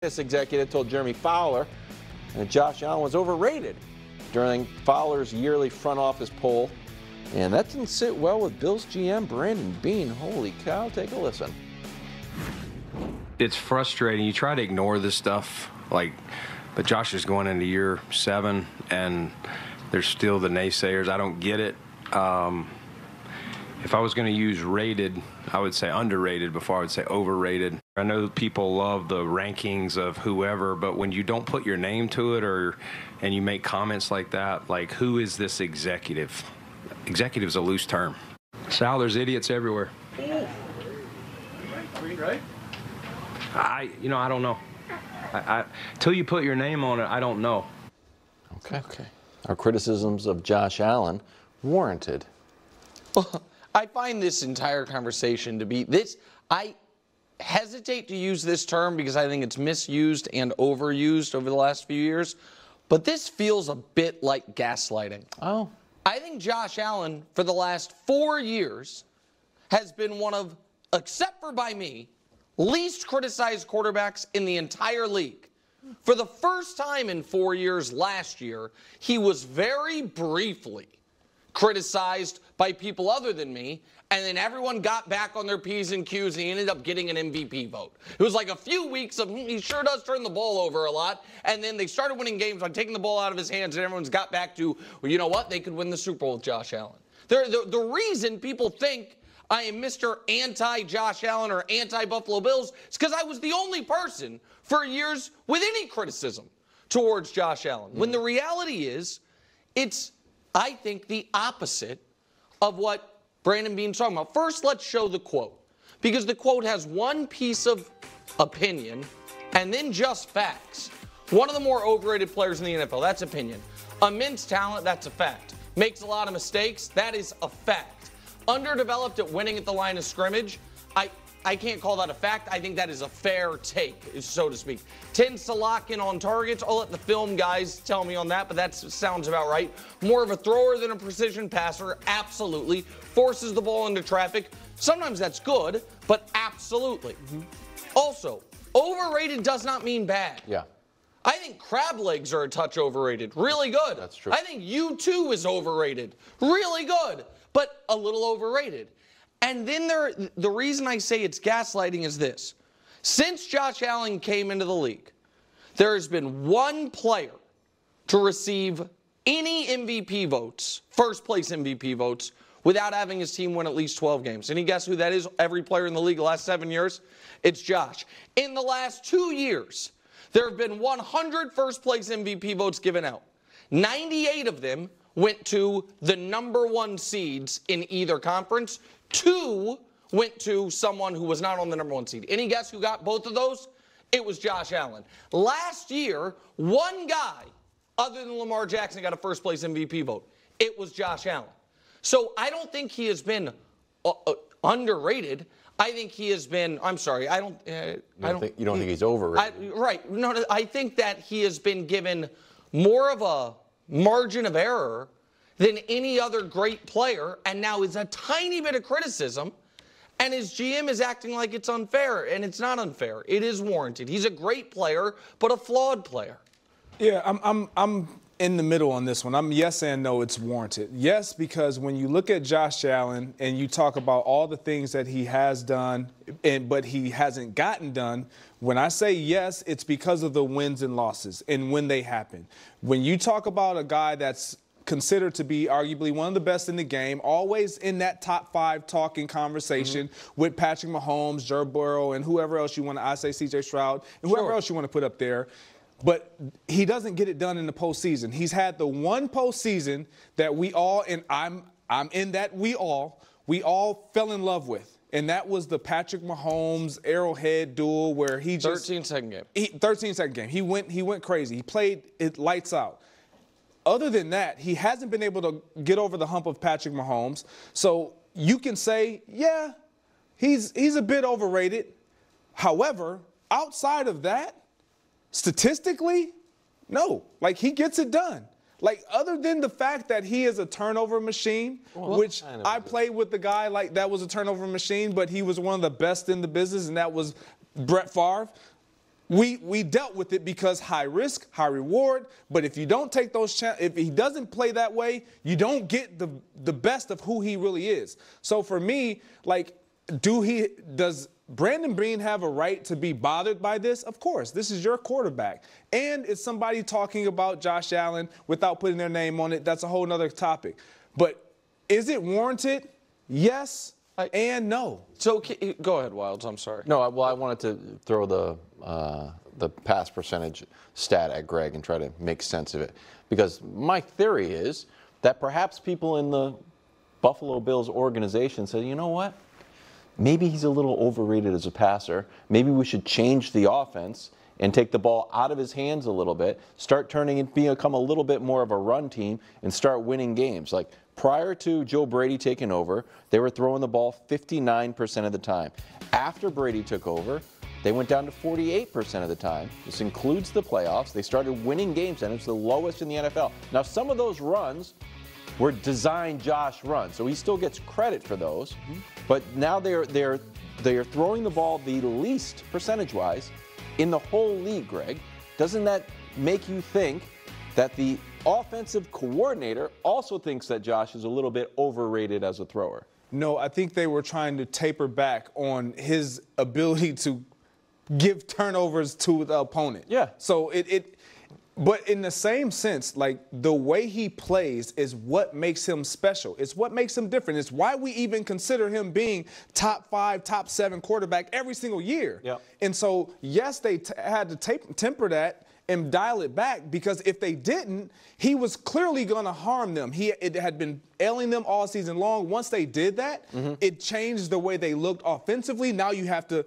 This executive told Jeremy Fowler that Josh Allen was overrated during Fowler's yearly front office poll. And that didn't sit well with Bills GM Brandon Beane. Holy cow, take a listen. It's frustrating. You try to ignore this stuff, but Josh is going into year 7, and there's still the naysayers. I don't get it. If I was going to use rated, I would say underrated before I would say overrated. I know people love the rankings of whoever, but when you don't put your name to it and you make comments like that, like, who is this executive? Executive is a loose term. Sal, there's idiots everywhere. Right? I don't know. Till you put your name on it, I don't know. Okay. Our criticisms of Josh Allen warranted. Well, I find this entire conversation to be this. I hesitate to use this term because I think it's misused and overused over the last few years, but this feels a bit like gaslighting. Oh. I think Josh Allen, for the last 4 years, has been one of, except for by me, least criticized quarterbacks in the entire league. For the first time in 4 years last year, he was very briefly criticized by people other than me, and then everyone got back on their P's and Q's, and he ended up getting an MVP vote. It was like a few weeks of, he sure does turn the ball over a lot, and then they started winning games by taking the ball out of his hands, and everyone's got back to, well, you know what, they could win the Super Bowl with Josh Allen. The reason people think I am Mr. Anti-Josh Allen or anti-Buffalo Bills is because I was the only person for years with any criticism towards Josh Allen. When the reality is, it's, I think, the opposite of what Brandon Beane's talking about. First, let's show the quote, because the quote has one piece of opinion and then just facts. One of the more overrated players in the NFL, that's opinion. Immense talent, that's a fact. Makes a lot of mistakes, that is a fact. Underdeveloped at winning at the line of scrimmage, I can't call that a fact. I think that is a fair take, so to speak. Tends to lock in on targets. I'll let the film guys tell me on that, but that sounds about right. More of a thrower than a precision passer, absolutely. Forces the ball into traffic. Sometimes that's good, but absolutely. Also, overrated does not mean bad. Yeah. I think crab legs are a touch overrated. Really good. That's true. I think U2 is overrated. Really good, but a little overrated. And then the reason I say it's gaslighting is this. Since Josh Allen came into the league, there has been one player to receive any MVP votes, first place MVP votes, without having his team win at least 12 games. Any guess who that is? Every player in the league the last 7 years? It's Josh. In the last 2 years, there have been 100 first place MVP votes given out. 98 of them went to the #1 seeds in either conference. 2 went to someone who was not on the #1 seed. Any guess who got both of those? It was Josh Allen. Last year, one guy other than Lamar Jackson got a first place MVP vote. It was Josh Allen. So I don't think he has been underrated. I think he has been, I'm sorry, you don't think he's overrated? Right. No, I think that he has been given more of a margin of error than any other great player, and now is a tiny bit of criticism, and his GM is acting like it's unfair, and it's not unfair. It is warranted. He's a great player, but a flawed player. Yeah, I'm in the middle on this one. I'm yes and no, it's warranted. Yes, because when you look at Josh Allen and you talk about all the things that he has done, but he hasn't gotten done, when I say yes, it's because of the wins and losses and when they happen. When you talk about a guy that's considered to be arguably one of the best in the game, always in that top 5 talking conversation with Patrick Mahomes, Joe Burrow, and whoever else you want to, I say CJ Stroud, and whoever else you want to put up there. But he doesn't get it done in the postseason. He's had the one postseason that we all, and I'm in that we all fell in love with. And that was the Patrick Mahomes Arrowhead duel where he just 13-second game. 13-second game. He went crazy. He played it lights out. Other than that, he hasn't been able to get over the hump of Patrick Mahomes. So you can say, yeah, he's a bit overrated. However, outside of that, statistically, no. Like, he gets it done. Like, other than the fact that he is a turnover machine, which I played with the guy like that was a turnover machine, but he was one of the best in the business, and that was Brett Favre. we dealt with it because high risk, high reward. But if you don't take those if he doesn't play that way, you don't get the best of who he really is. So for me, like, does Brandon Beane have a right to be bothered by this? Of course. This is your quarterback. And it's somebody talking about Josh Allen without putting their name on it. That's a whole nother topic. But is it warranted? Yes and no. So go ahead, Wilds. I'm sorry. No, well, I wanted to throw the pass percentage stat at Greg and try to make sense of it. Because my theory is that perhaps people in the Buffalo Bills organization said, you know what? Maybe he's a little overrated as a passer. Maybe we should change the offense and take the ball out of his hands a little bit, start turning it, become a little bit more of a run team, and start winning games. Like prior to Joe Brady taking over, they were throwing the ball 59% of the time. After Brady took over, they went down to 48% of the time. This includes the playoffs. They started winning games, and it's the lowest in the NFL. Now, some of those runs were designed Josh runs, so he still gets credit for those. But now they are throwing the ball the least percentage-wise in the whole league, Greg. Doesn't that make you think that the offensive coordinator also thinks that Josh is a little bit overrated as a thrower? No, I think they were trying to taper back on his ability to give turnovers to the opponent. Yeah. So but in the same sense, like the way he plays is what makes him special. It's what makes him different. It's why we even consider him being top 5, top 7 quarterback every single year. Yep. And so, yes, they had to temper that and dial it back, because if they didn't, he was clearly going to harm them. It had been ailing them all season long. Once they did that, it changed the way they looked offensively. Now you have to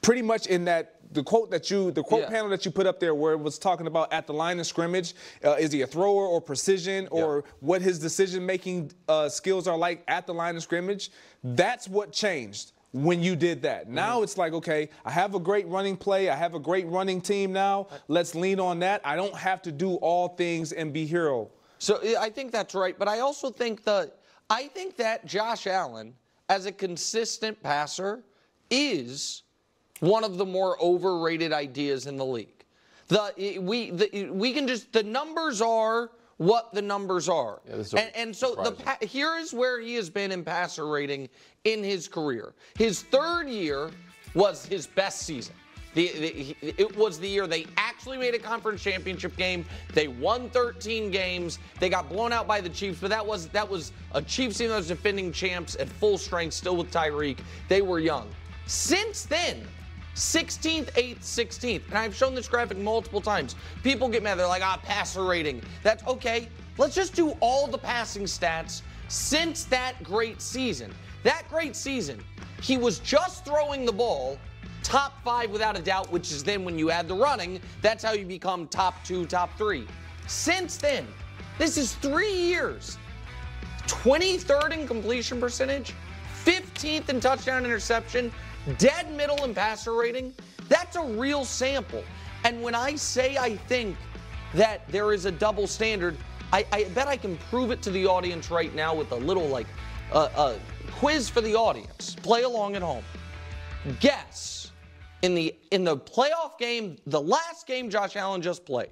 pretty much in the quote panel that you put up there where it was talking about at the line of scrimmage, is he a thrower or precision or what his decision-making skills are like at the line of scrimmage. That's what changed when you did that. Now it's like, okay, I have a great running play. I have a great running team now. Let's lean on that. I don't have to do all things and be hero. So I think that's right, but I also think that Josh Allen, as a consistent passer, is one of the more overrated ideas in the league. The numbers are what the numbers are. And so here is where he has been in passer rating in his career. His third year was his best season. It was the year they actually made a conference championship game. They won 13 games. They got blown out by the Chiefs, but that was a Chiefs team that was defending champs at full strength, still with Tyreek. They were young. Since then, 16th, 8th, 16th. And I've shown this graphic multiple times. People get mad. They're like, passer rating. That's okay. Let's just do all the passing stats since that great season. That great season, he was just throwing the ball top 5 without a doubt, which is then when you add the running, that's how you become top 2, top 3. Since then, this is 3 years. 23rd in completion percentage, 15th in touchdown interception, dead middle in passer rating. That's a real sample. And when I say I think that there is a double standard, I bet I can prove it to the audience right now with a little quiz for the audience. Play along at home. Guess in the playoff game, the last game Josh Allen just played,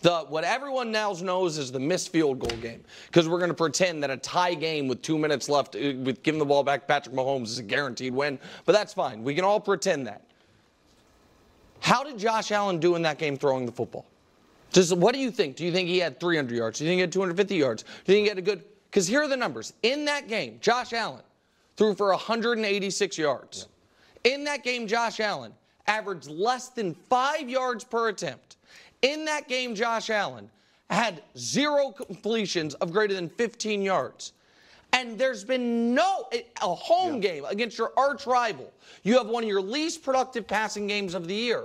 what everyone now knows is the missed field goal game, because we're going to pretend that a tie game with 2 minutes left, with giving the ball back to Patrick Mahomes, is a guaranteed win. But that's fine. We can all pretend that. How did Josh Allen do in that game throwing the football? What do you think? Do you think he had 300 yards? Do you think he had 250 yards? Do you think he had a good? Because here are the numbers. In that game, Josh Allen threw for 186 yards. Yeah. In that game, Josh Allen averaged less than 5 yards per attempt. In that game, Josh Allen had 0 completions of greater than 15 yards. And there's been a home game against your arch rival. You have one of your least productive passing games of the year.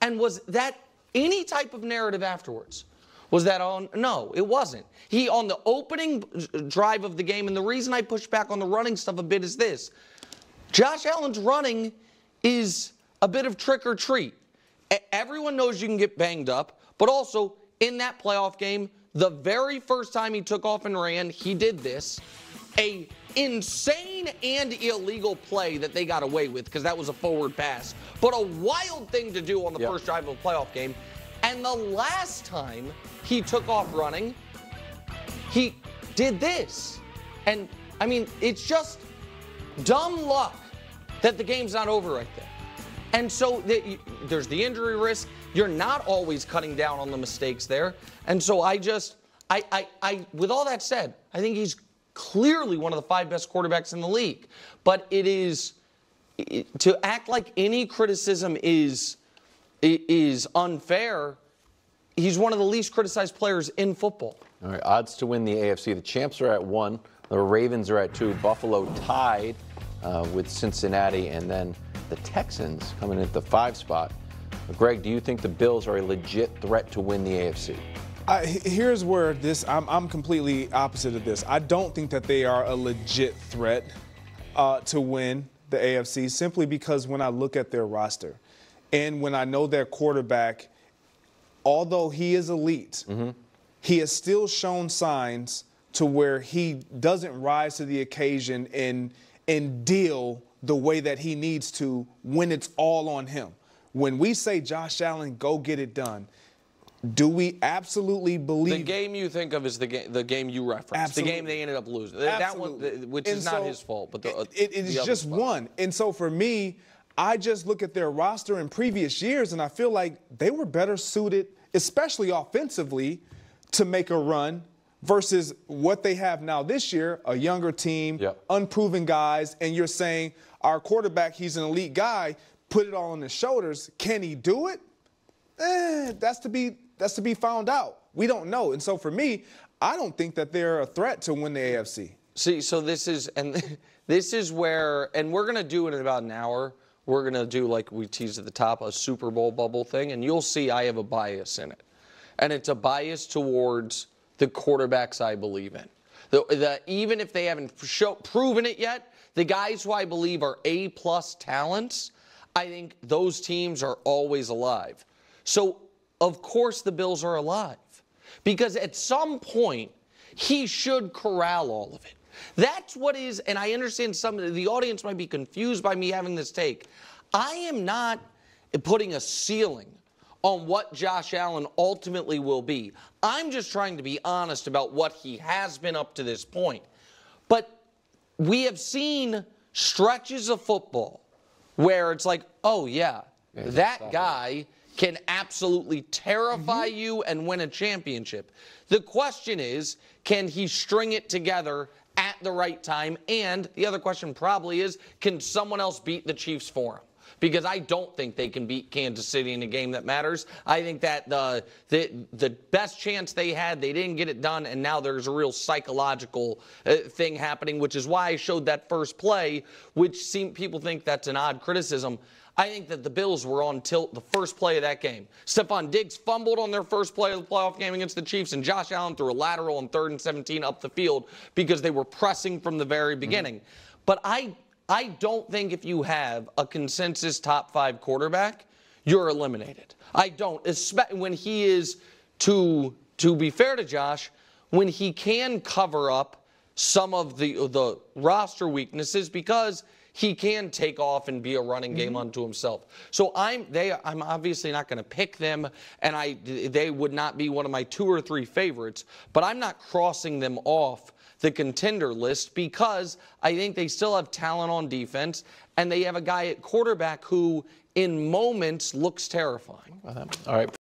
And was that any type of narrative afterwards? Was that on? No, it wasn't. He, on the opening drive of the game, and the reason I push back on the running stuff a bit is this. Josh Allen's running is a bit of trick or treat. Everyone knows you can get banged up, but also in that playoff game, the very first time he took off and ran, he did this. A insane and illegal play that they got away with because that was a forward pass, but a wild thing to do on the first drive of a playoff game. And the last time he took off running, he did this. And, I mean, it's just dumb luck that the game's not over right there. And so there's the injury risk. You're not always cutting down on the mistakes there. And so with all that said, I think he's clearly one of the 5 best quarterbacks in the league. But to act like any criticism is unfair, he's one of the least criticized players in football. All right, odds to win the AFC. The Champs are at 1. The Ravens are at 2. Buffalo tied with Cincinnati, and then the Texans coming in at the 5 spot. Greg, do you think the Bills are a legit threat to win the AFC? Here's where I'm completely opposite of this. I don't think that they are a legit threat to win the AFC, simply because when I look at their roster and when I know their quarterback, although he is elite, he has still shown signs to where he doesn't rise to the occasion and deal the way that he needs to when it's all on him. When we say Josh Allen, go get it done, do we absolutely believe the game you think of is the game you referenced, absolutely. The game they ended up losing, that one, which is not his fault, but it is just one. And so for me, I just look at their roster in previous years, and I feel like they were better suited, especially offensively, to make a run versus what they have now this year, a younger team, unproven guys, and you're saying our quarterback, he's an elite guy, put it all on his shoulders. Can he do it? That's to be found out. We don't know. And so for me, I don't think that they're a threat to win the AFC. See, so this is where, and we're going to do it in about an hour. We're going to do, like we teased at the top, a Super Bowl bubble thing, and you'll see I have a bias in it. And it's a bias towards the quarterbacks I believe in. Even if they haven't proven it yet, the guys who I believe are A-plus talents, I think those teams are always alive. So, of course, the Bills are alive. Because at some point, he should corral all of it. That's what is, and I understand some of the audience might be confused by me having this take. I am not putting a ceiling on what Josh Allen ultimately will be. I'm just trying to be honest about what he has been up to this point. But we have seen stretches of football where it's like, oh, yeah that guy can absolutely terrify you and win a championship. The question is, can he string it together at the right time? And the other question probably is, can someone else beat the Chiefs for him? Because I don't think they can beat Kansas City in a game that matters. I think that the best chance they had, they didn't get it done, and now there's a real psychological thing happening, which is why I showed that first play, which people think that's an odd criticism. I think that the Bills were on tilt the first play of that game. Stephon Diggs fumbled on their first play of the playoff game against the Chiefs, and Josh Allen threw a lateral on 3rd and 17 up the field because they were pressing from the very beginning. But I don't think if you have a consensus top 5 quarterback, you're eliminated. I don't, especially when he is, to be fair to Josh, when he can cover up some of the roster weaknesses because he can take off and be a running game unto himself. So I'm obviously not going to pick them, and they would not be one of my 2 or 3 favorites, but I'm not crossing them off the contender list because I think they still have talent on defense, and they have a guy at quarterback who, in moments, looks terrifying. All right.